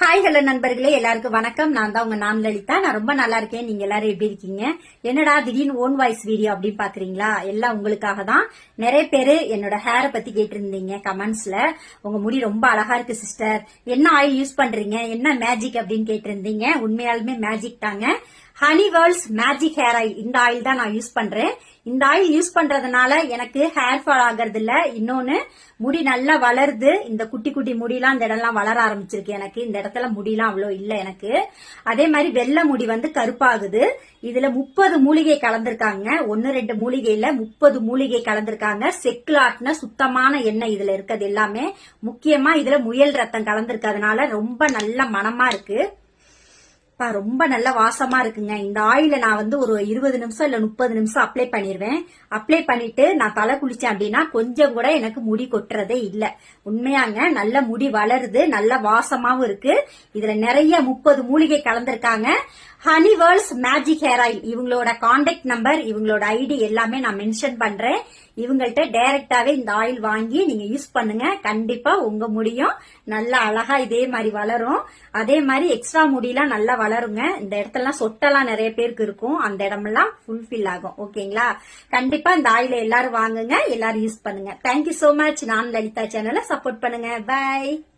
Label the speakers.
Speaker 1: Hi hello நண்பர்களே, எல்லாருக்கும் வணக்கம். நான் தான் உங்க நான் லலிதா. நான் ரொம்ப நல்லா இருக்கேன். நீங்க எல்லாரும் எப்படி இருக்கீங்க? என்னடா திடீர்னு ஓன் வாய்ஸ் வீடியோ அப்படின்னு பாக்குறீங்களா? எல்லாம் உங்களுக்காக தான். நிறைய பேரு என்னோட ஹேரை பத்தி கேட்டிருந்தீங்க கமெண்ட்ஸ்ல. உங்க முடி ரொம்ப அழகா இருக்கு சிஸ்டர், என்ன ஆயில் யூஸ் பண்றீங்க, என்ன மேஜிக் அப்படின்னு கேட்டிருந்தீங்க. உண்மையாலுமே மேஜிக் தாங்க. Honey worlds magic hair oil, இந்த ஆயில் தான் நான் யூஸ் பண்றேன். இந்த ஆயில் யூஸ் பண்றதுனால எனக்கு ஹேர் ஃபால் ஆகிறது இல்ல, இன்னொன்னு முடி நல்லா வளருது. இந்த குட்டி குட்டி முடியெல்லாம் இந்த இடம்லாம் வளர ஆரம்பிச்சிருக்கு. எனக்கு இந்த இடத்துல முடியெல்லாம் அவ்வளோ இல்ல எனக்கு. அதே மாதிரி வெள்ளை முடி கருப்பாகுது. இதுல 30 மூலிகை கலந்திருக்காங்க. 1-2 மூலிகை இல்ல, 30 மூலிகை கலந்திருக்காங்க. செக்குலாட்ன சுத்தமான எண்ணெய் இதுல இருக்கிறது எல்லாமே. முக்கியமா இதுல முயல் ரத்தம் கலந்திருக்கிறதுனால ரொம்ப நல்ல மணமா இருக்கு. ரொம்ப நல்ல வாசமா இருக்குங்க. இந்த ஆயில நான் ஒரு 20 நிமிஷம் இல்ல 30 நிமிஷம் அப்ளை பண்ணிருவேன். அப்ளை பண்ணிட்டு நான் தலை குளிச்சேன் அப்படின்னா கொஞ்சம் கூட எனக்கு முடி கொட்டுறதே இல்ல. உண்மையாங்க, நல்ல முடி வளருது, நல்ல வாசமாவும் இருக்கு. இதுல நிறைய 30 மூலிகை கலந்திருக்காங்க. Honey worlds magic hair oil, இவங்களோட கான்டாக்ட் நம்பர், இவங்களோட ஐடி எல்லாமே நான் மென்ஷன் பண்றேன். இவங்கள்ட்ட டைரக்டாவே இந்த ஆயில் வாங்கி நீங்க யூஸ் பண்ணுங்க. கண்டிப்பா உங்க முடியும் நல்லா அழகா இதே மாதிரி வளரும். அதே மாதிரி எக்ஸ்ட்ரா முடியெல்லாம் நல்லா வளருங்க. இந்த இடத்தெல்லாம் சொட்டெல்லாம் நிறைய பேருக்கு இருக்கும், அந்த இடமெல்லாம் ஃபுல்ஃபில் ஆகும். ஓகேங்களா? கண்டிப்பா இந்த ஆயில எல்லாரும் வாங்குங்க, எல்லாரும் யூஸ் பண்ணுங்க. Thank you so much. நான் லலிதா சேனலை சப்போர்ட் பண்ணுங்க. பை.